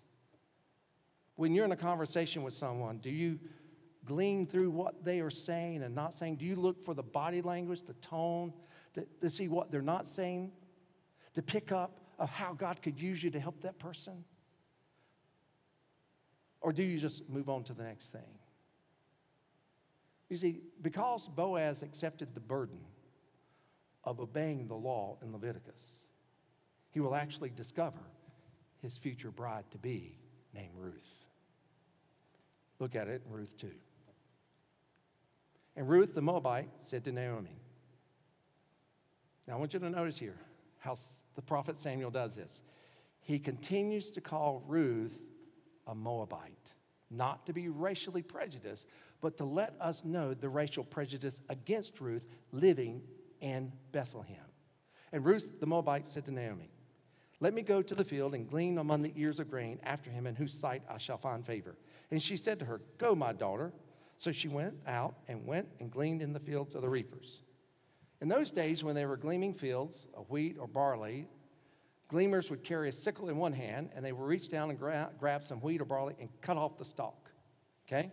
When you're in a conversation with someone, do you glean through what they are saying and not saying? Do you look for the body language, the tone, to see what they're not saying, to pick up of how God could use you to help that person? Or do you just move on to the next thing? You see, because Boaz accepted the burden of obeying the law in Leviticus, he will actually discover his future bride-to-be named Ruth. Look at it in Ruth 2. And Ruth the Moabite said to Naomi, now I want you to notice here how the prophet Samuel does this. He continues to call Ruth a Moabite, not to be racially prejudiced, but to let us know the racial prejudice against Ruth living in Bethlehem. And Ruth the Moabite said to Naomi, let me go to the field and glean among the ears of grain after him, in whose sight I shall find favor. And she said to her, go, my daughter. So she went out and gleaned in the fields of the reapers. In those days, when they were gleaning fields of wheat or barley, gleaners would carry a sickle in one hand, and they would reach down and grab some wheat or barley and cut off the stalk, okay?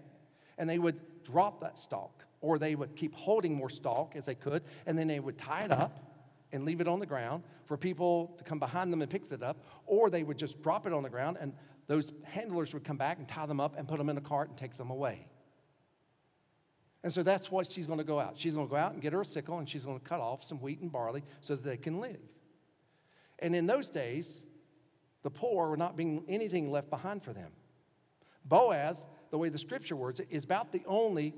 And they would drop that stalk, or they would keep holding more stalk as they could, and then they would tie it up and leave it on the ground for people to come behind them and pick it up, or they would just drop it on the ground, and those handlers would come back and tie them up and put them in a cart and take them away. And so that's what she's going to go out. She's going to go out and get her a sickle, and she's going to cut off some wheat and barley so that they can live. And in those days, the poor were not being anything left behind for them. Boaz, the way the scripture words it, is about the only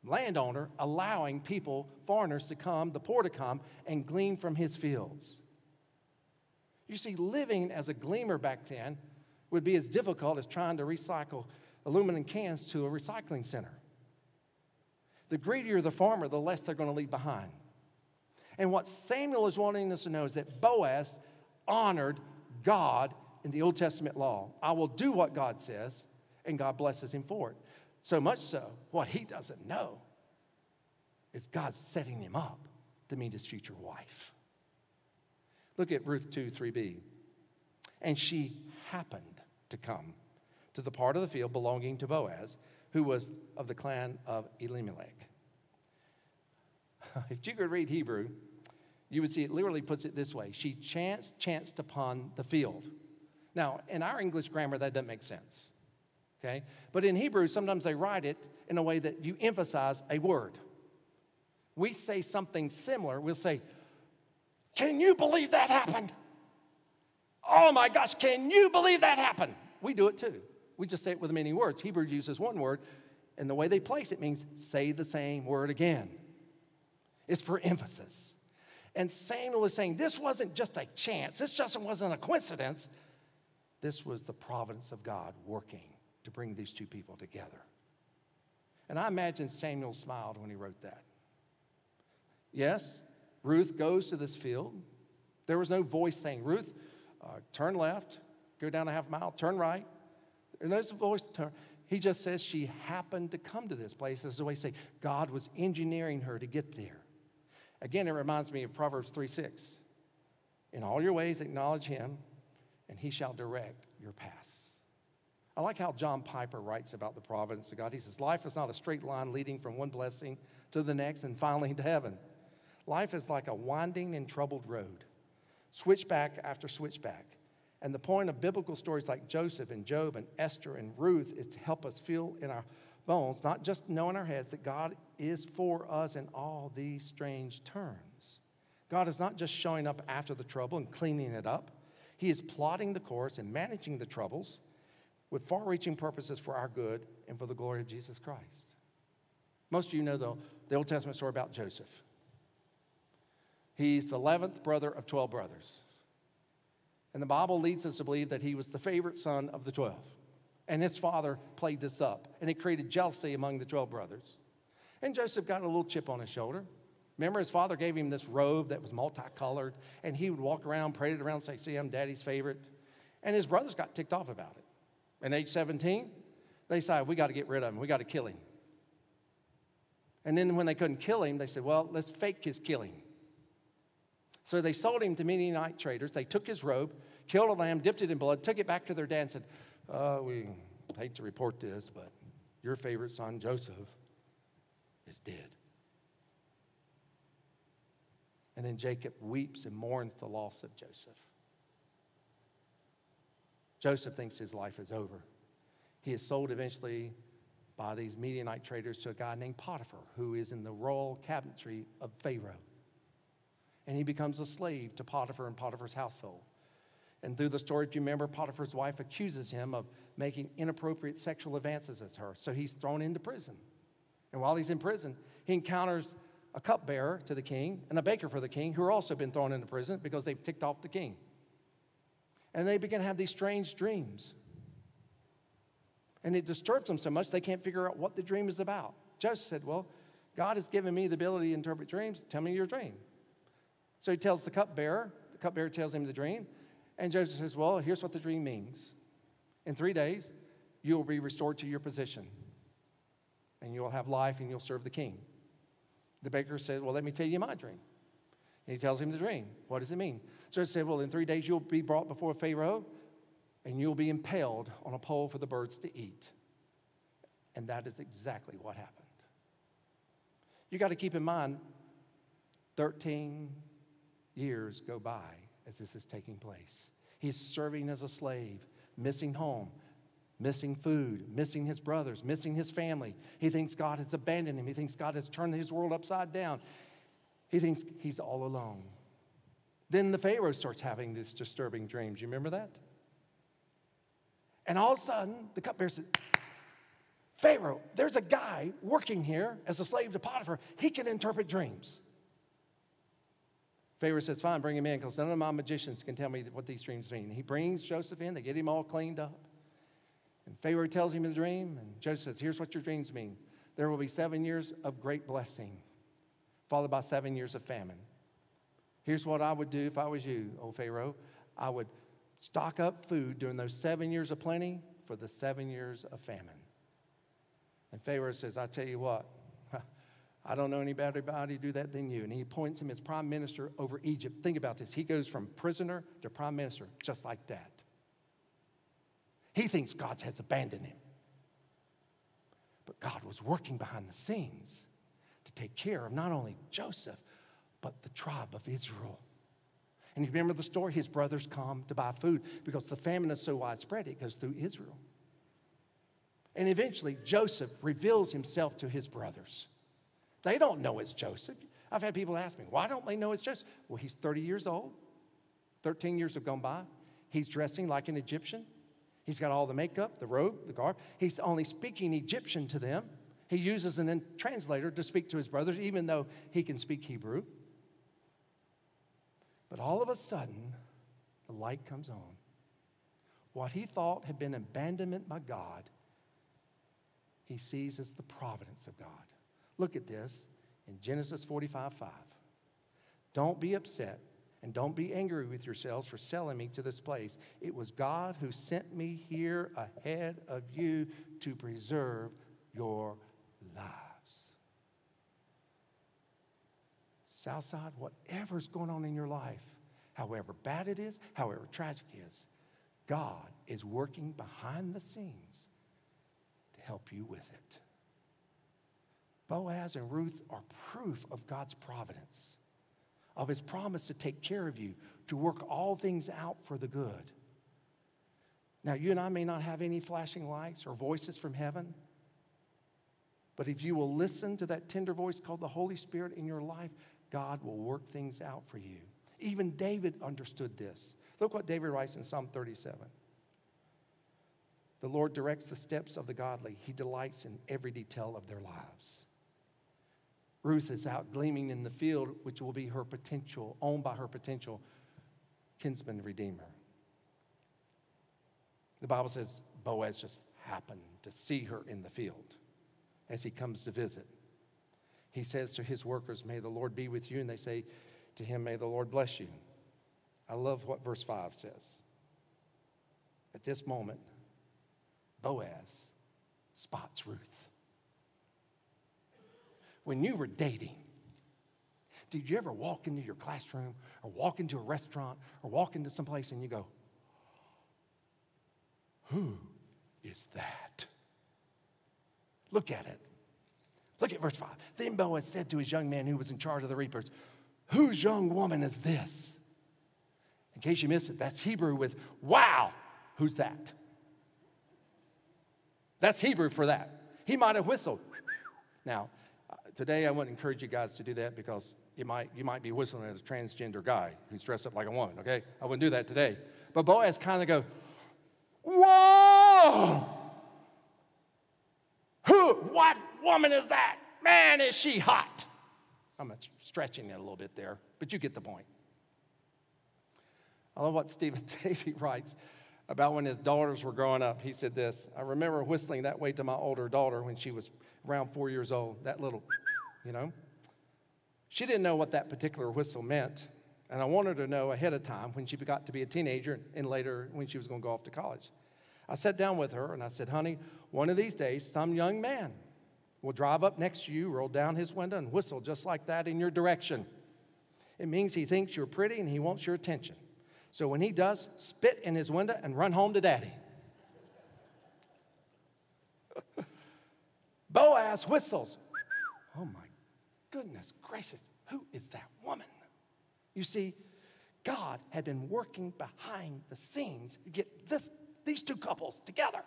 landowner allowing people, foreigners to come, the poor to come, and glean from his fields. You see, living as a gleaner back then would be as difficult as trying to recycle aluminum cans to a recycling center. The greedier the farmer, the less they're going to leave behind. And what Samuel is wanting us to know is that Boaz honored God in the Old Testament law. I will do what God says, and God blesses him for it. So much so, what he doesn't know is God setting him up to meet his future wife. Look at Ruth 2:3b. And she happened to come to the part of the field belonging to Boaz, who was of the clan of Elimelech. If you could read Hebrew, you would see it literally puts it this way. She chanced upon the field. Now, in our English grammar, that doesn't make sense, okay? But in Hebrew, sometimes they write it in a way that you emphasize a word. We say something similar. We'll say, can you believe that happened? Oh my gosh, can you believe that happened? We do it too. We just say it with many words. Hebrew uses one word, and the way they place it means say the same word again. It's for emphasis. And Samuel is saying this wasn't just a chance. This just wasn't a coincidence. This was the providence of God working to bring these two people together. And I imagine Samuel smiled when he wrote that. Yes, Ruth goes to this field. There was no voice saying, Ruth, turn left, go down a half mile, turn right. There's a voice, turn. He just says she happened to come to this place. As the way to say, God was engineering her to get there. Again, it reminds me of Proverbs 3:6. In all your ways acknowledge him, and he shall direct your paths. I like how John Piper writes about the providence of God. He says, life is not a straight line leading from one blessing to the next and finally to heaven. Life is like a winding and troubled road, switchback after switchback. And the point of biblical stories like Joseph and Job and Esther and Ruth is to help us feel in our bones, not just know in our heads, that God is for us in all these strange turns. God is not just showing up after the trouble and cleaning it up. He is plotting the course and managing the troubles with far-reaching purposes for our good and for the glory of Jesus Christ. Most of you know, though, the Old Testament story about Joseph. He's the 11th brother of 12 brothers. And the Bible leads us to believe that he was the favorite son of the 12. And his father played this up, and it created jealousy among the 12 brothers. And Joseph got a little chip on his shoulder. Remember, his father gave him this robe that was multicolored, and he would walk around, parade it around, and say, see, I'm daddy's favorite. And his brothers got ticked off about it. And age 17, they decided, we got to get rid of him. We got to kill him. And then when they couldn't kill him, they said, well, let's fake his killing. So they sold him to Midianite traders. They took his robe, killed a lamb, dipped it in blood, took it back to their dad and said, we hate to report this, but your favorite son, Joseph, is dead. And then Jacob weeps and mourns the loss of Joseph. Joseph thinks his life is over. He is sold eventually by these Midianite traders to a guy named Potiphar, who is in the royal cabinetry of Pharaoh. And he becomes a slave to Potiphar and Potiphar's household. And through the story, if you remember, Potiphar's wife accuses him of making inappropriate sexual advances at her. So he's thrown into prison. And while he's in prison, he encounters a cupbearer to the king and a baker for the king who are also been thrown into prison because they've ticked off the king. And they begin to have these strange dreams. And it disturbs them so much they can't figure out what the dream is about. Joseph said, well, God has given me the ability to interpret dreams. Tell me your dream. So he tells the cupbearer. The cupbearer tells him the dream. And Joseph says, well, here's what the dream means. In 3 days, you will be restored to your position. And you will have life and you'll serve the king. The baker said, well, let me tell you my dream. And he tells him the dream. What does it mean? Joseph said, well, in 3 days, you'll be brought before Pharaoh and you'll be impaled on a pole for the birds to eat. And that is exactly what happened. You got to keep in mind, 13, Years go by as this is taking place. He's serving as a slave, missing home, missing food, missing his brothers, missing his family. He thinks God has abandoned him. He thinks God has turned his world upside down. He thinks he's all alone. Then the Pharaoh starts having these disturbing dreams. You remember that? And all of a sudden, the cupbearer says, Pharaoh, there's a guy working here as a slave to Potiphar. He can interpret dreams. Pharaoh says, fine, bring him in, because none of my magicians can tell me what these dreams mean. He brings Joseph in. They get him all cleaned up. And Pharaoh tells him the dream, and Joseph says, here's what your dreams mean. There will be 7 years of great blessing, followed by 7 years of famine. Here's what I would do if I was you, O Pharaoh. I would stock up food during those 7 years of plenty for the 7 years of famine. And Pharaoh says, I tell you what, I don't know anybody to do that than you. And he appoints him as prime minister over Egypt. Think about this. He goes from prisoner to prime minister just like that. He thinks God has abandoned him. But God was working behind the scenes to take care of not only Joseph, but the tribe of Israel. And you remember the story? His brothers come to buy food because the famine is so widespread, it goes through Israel. And eventually, Joseph reveals himself to his brothers. They don't know it's Joseph. I've had people ask me, why don't they know it's Joseph? Well, he's 30 years old. 13 years have gone by. He's dressing like an Egyptian. He's got all the makeup, the robe, the garb. He's only speaking Egyptian to them. He uses a translator to speak to his brothers, even though he can speak Hebrew. But all of a sudden, the light comes on. What he thought had been abandonment by God, he sees as the providence of God. Look at this in Genesis 45:5. Don't be upset and don't be angry with yourselves for selling me to this place. It was God who sent me here ahead of you to preserve your lives. Southside, whatever's going on in your life, however bad it is, however tragic it is, God is working behind the scenes to help you with it. Boaz and Ruth are proof of God's providence, of his promise to take care of you, to work all things out for the good. Now, you and I may not have any flashing lights or voices from heaven, but if you will listen to that tender voice called the Holy Spirit in your life, God will work things out for you. Even David understood this. Look what David writes in Psalm 37. The Lord directs the steps of the godly. He delights in every detail of their lives. Ruth is out gleaming in the field, which will be her potential, owned by her potential kinsman redeemer. The Bible says Boaz just happened to see her in the field as he comes to visit. He says to his workers, may the Lord be with you. And they say to him, may the Lord bless you. I love what verse 5 says. At this moment, Boaz spots Ruth. When you were dating, did you ever walk into your classroom or walk into a restaurant or walk into someplace and you go, who is that? Look at it. Look at verse 5. Then Boaz said to his young man who was in charge of the reapers, whose young woman is this? In case you missed it, that's Hebrew with, wow, who's that? That's Hebrew for that. He might have whistled. Now, today I wouldn't encourage you guys to do that because you might be whistling at a transgender guy who's dressed up like a woman, okay? I wouldn't do that today. But Boaz kind of go, whoa! What woman is that? Man, is she hot? I'm stretching it a little bit there, but you get the point. I love what Stephen Davey writes about when his daughters were growing up. He said this, I remember whistling that way to my older daughter when she was around 4 years old, that little, you know. She didn't know what that particular whistle meant, and I wanted her to know ahead of time when she got to be a teenager and later when she was going to go off to college. I sat down with her and I said, honey, one of these days some young man will drive up next to you, roll down his window, and whistle just like that in your direction. It means he thinks you're pretty and he wants your attention. So when he does, spit in his window and run home to daddy. Boaz whistles. Oh my goodness gracious, who is that woman? You see, God had been working behind the scenes to get these two couples together,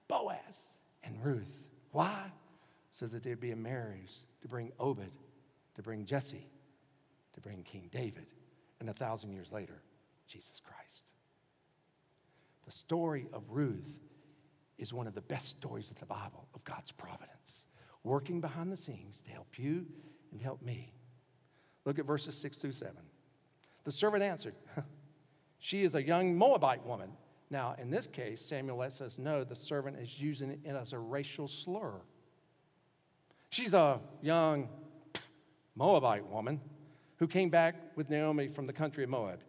Boaz and Ruth. Why? So that there'd be a marriage to bring Obed, to bring Jesse, to bring King David, and 1,000 years later, Jesus Christ. The story of Ruth is one of the best stories in the Bible of God's providence, working behind the scenes to help you and help me. Look at verses 6 through 7. The servant answered, she is a young Moabite woman. Now, in this case, Samuel lets us know the servant is using it as a racial slur. She's a young Moabite woman who came back with Naomi from the country of Moab.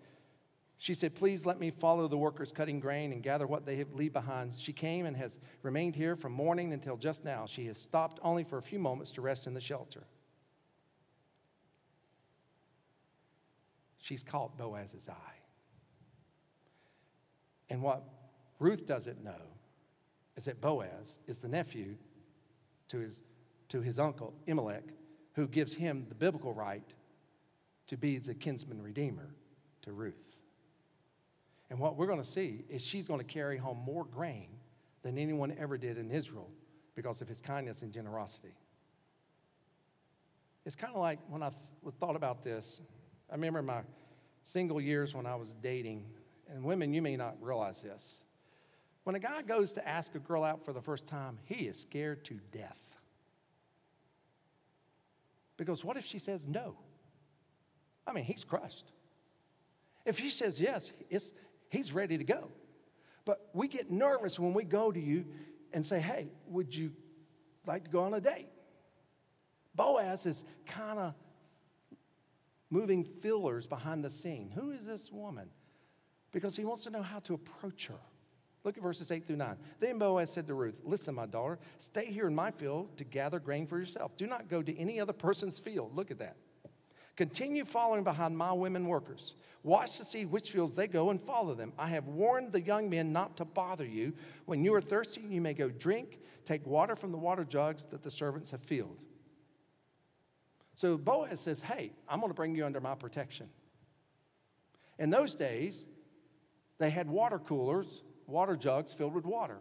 She said, please let me follow the workers cutting grain and gather what they leave behind. She came and has remained here from morning until just now. She has stopped only for a few moments to rest in the shelter. She's caught Boaz's eye. And what Ruth doesn't know is that Boaz is the nephew to his uncle, Elimelech, who gives him the biblical right to be the kinsman redeemer to Ruth. And what we're going to see is she's going to carry home more grain than anyone ever did in Israel because of his kindness and generosity. It's kind of like when I thought about this, I remember my single years when I was dating, and women, you may not realize this. When a guy goes to ask a girl out for the first time, he is scared to death. Because what if she says no? I mean, he's crushed. If she says yes, he's ready to go. But we get nervous when we go to you and say, hey, would you like to go on a date? Boaz is kind of moving fillers behind the scene. Who is this woman? Because he wants to know how to approach her. Look at verses 8 through 9. Then Boaz said to Ruth, listen, my daughter, stay here in my field to gather grain for yourself. Do not go to any other person's field. Look at that. Continue following behind my women workers. Watch to see which fields they go and follow them. I have warned the young men not to bother you. When you are thirsty, you may go drink. Take water from the water jugs that the servants have filled. So Boaz says, hey, I'm going to bring you under my protection. In those days, they had water coolers, water jugs filled with water.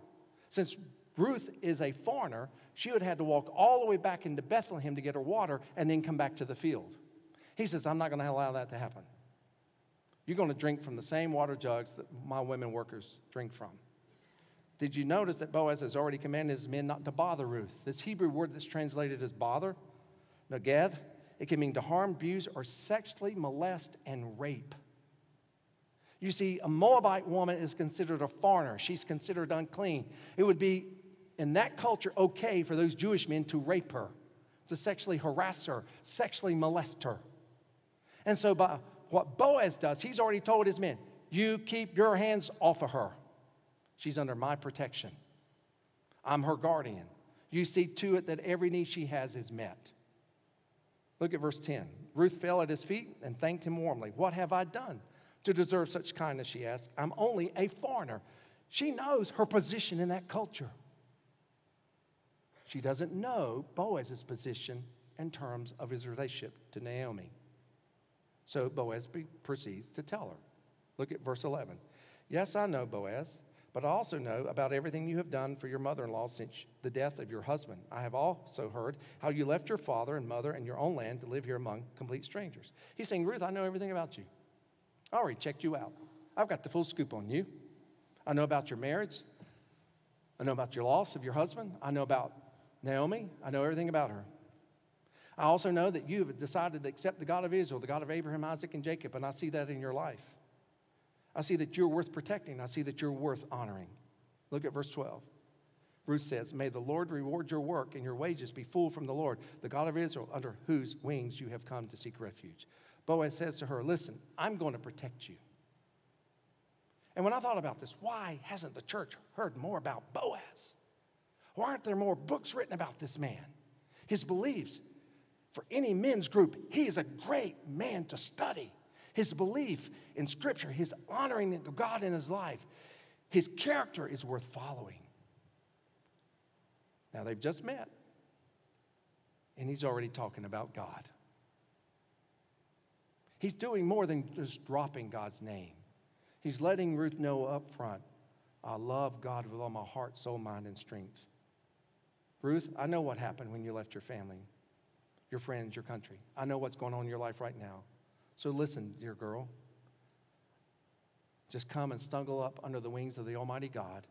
Since Ruth is a foreigner, she would have had to walk all the way back into Bethlehem to get her water and then come back to the field. He says, I'm not going to allow that to happen. You're going to drink from the same water jugs that my women workers drink from. Did you notice that Boaz has already commanded his men not to bother Ruth? This Hebrew word that's translated as bother, neged, it can mean to harm, abuse, or sexually molest and rape. You see, a Moabite woman is considered a foreigner. She's considered unclean. It would be, in that culture, okay for those Jewish men to rape her, to sexually harass her, sexually molest her. And so by what Boaz does, he's already told his men, you keep your hands off of her. She's under my protection. I'm her guardian. You see to it that every need she has is met. Look at verse 10. Ruth fell at his feet and thanked him warmly. What have I done to deserve such kindness, she asked. I'm only a foreigner. She knows her position in that culture. She doesn't know Boaz's position in terms of his relationship to Naomi. So Boaz proceeds to tell her. Look at verse 11. Yes, I know, Boaz, but I also know about everything you have done for your mother-in-law since the death of your husband. I have also heard how you left your father and mother and your own land to live here among complete strangers. He's saying, Ruth, I know everything about you. I already checked you out. I've got the full scoop on you. I know about your marriage. I know about your loss of your husband. I know about Naomi. I know everything about her. I also know that you have decided to accept the God of Israel, the God of Abraham, Isaac, and Jacob, and I see that in your life. I see that you're worth protecting. I see that you're worth honoring. Look at verse 12. Ruth says, may the Lord reward your work and your wages be full from the Lord, the God of Israel, under whose wings you have come to seek refuge. Boaz says to her, listen, I'm going to protect you. And when I thought about this, why hasn't the church heard more about Boaz? Why aren't there more books written about this man? His beliefs, for any men's group, he is a great man to study. His belief in Scripture, his honoring of God in his life, his character is worth following. Now, they've just met, and he's already talking about God. He's doing more than just dropping God's name. He's letting Ruth know up front, I love God with all my heart, soul, mind, and strength. Ruth, I know what happened when you left your family, your friends, your country. I know what's going on in your life right now. So listen, dear girl. Just come and snuggle up under the wings of the Almighty God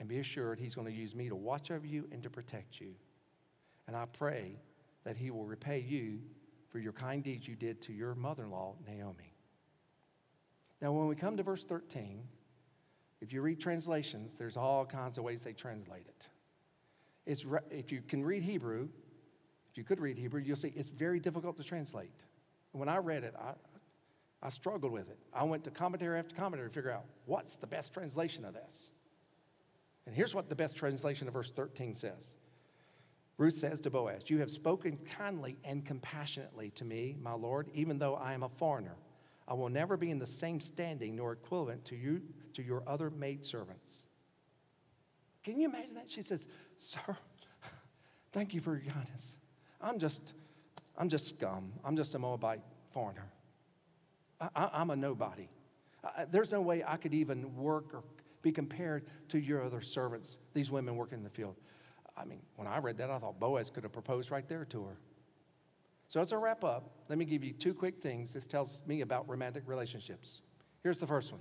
and be assured He's going to use me to watch over you and to protect you. And I pray that He will repay you for your kind deeds you did to your mother-in-law, Naomi. Now, when we come to verse 13, if you read translations, there's all kinds of ways they translate it. If you can read Hebrew, if you could read Hebrew, you'll see it's very difficult to translate. And when I read it, I struggled with it. I went to commentary after commentary to figure out what's the best translation of this. And here's what the best translation of verse 13 says. Ruth says to Boaz, you have spoken kindly and compassionately to me, my Lord, even though I am a foreigner. I will never be in the same standing nor equivalent to you, to your other maidservants. Can you imagine that? She says, sir, thank you for your kindness. I'm just scum. I'm just a Moabite foreigner. I'm a nobody. There's no way I could even work or be compared to your other servants, these women working in the field. I mean, when I read that, I thought Boaz could have proposed right there to her. So as I wrap up, let me give you two quick things this tells me about romantic relationships. Here's the first one.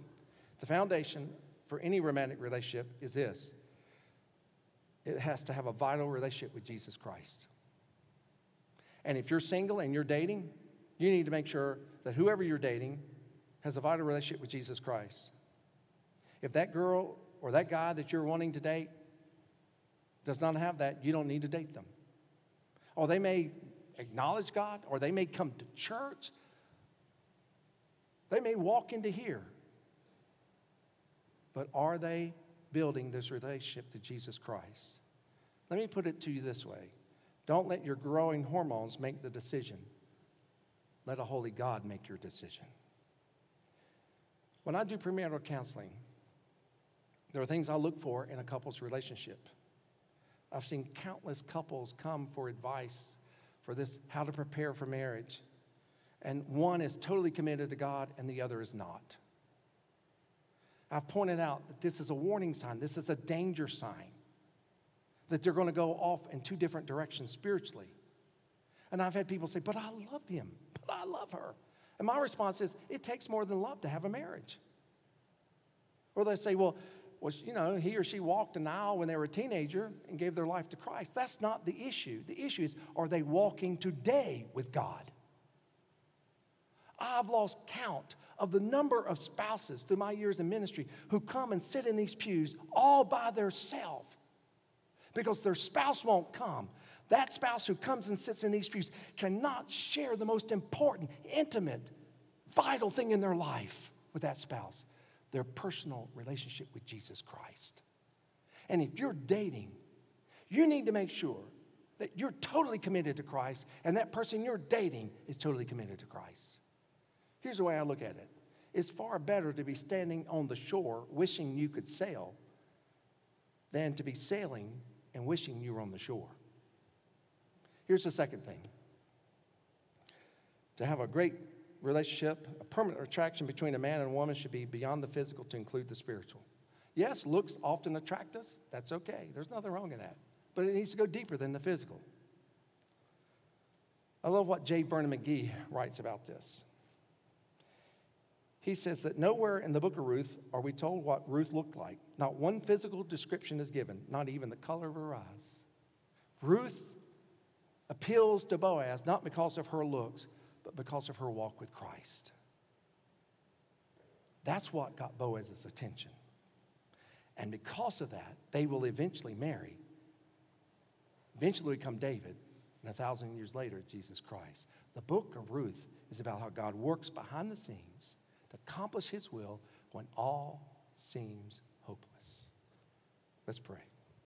The foundation for any romantic relationship is this. It has to have a vital relationship with Jesus Christ. And if you're single and you're dating, you need to make sure that whoever you're dating has a vital relationship with Jesus Christ. If that girl or that guy that you're wanting to date does not have that, you don't need to date them. Or they may acknowledge God, or they may come to church. They may walk into here. But are they building this relationship to Jesus Christ? Let me put it to you this way. Don't let your growing hormones make the decision. Let a holy God make your decision. When I do premarital counseling, there are things I look for in a couple's relationship. I've seen countless couples come for advice for this, how to prepare for marriage. And one is totally committed to God and the other is not. I've pointed out that this is a warning sign. This is a danger sign. That they're going to go off in two different directions spiritually. And I've had people say, but I love him, but I love her. And my response is, it takes more than love to have a marriage. Or they say, well, you know, he or she walked an aisle when they were a teenager and gave their life to Christ. That's not the issue. The issue is, are they walking today with God? I've lost count of the number of spouses through my years in ministry who come and sit in these pews all by themselves because their spouse won't come. That spouse who comes and sits in these pews cannot share the most important, intimate, vital thing in their life with that spouse. Their personal relationship with Jesus Christ. And if you're dating, you need to make sure that you're totally committed to Christ and that person you're dating is totally committed to Christ. Here's the way I look at it. It's far better to be standing on the shore wishing you could sail than to be sailing and wishing you were on the shore. Here's the second thing. To have a great relationship, a permanent attraction between a man and a woman should be beyond the physical to include the spiritual. Yes, looks often attract us. That's okay. There's nothing wrong in that. But it needs to go deeper than the physical. I love what J. Vernon McGee writes about this. He says that nowhere in the book of Ruth are we told what Ruth looked like. Not one physical description is given, not even the color of her eyes. Ruth appeals to Boaz not because of her looks, but because of her walk with Christ. That's what got Boaz's attention. And because of that, they will eventually marry. Eventually become David, and 1,000 years later, Jesus Christ. The book of Ruth is about how God works behind the scenes to accomplish his will when all seems hopeless. Let's pray.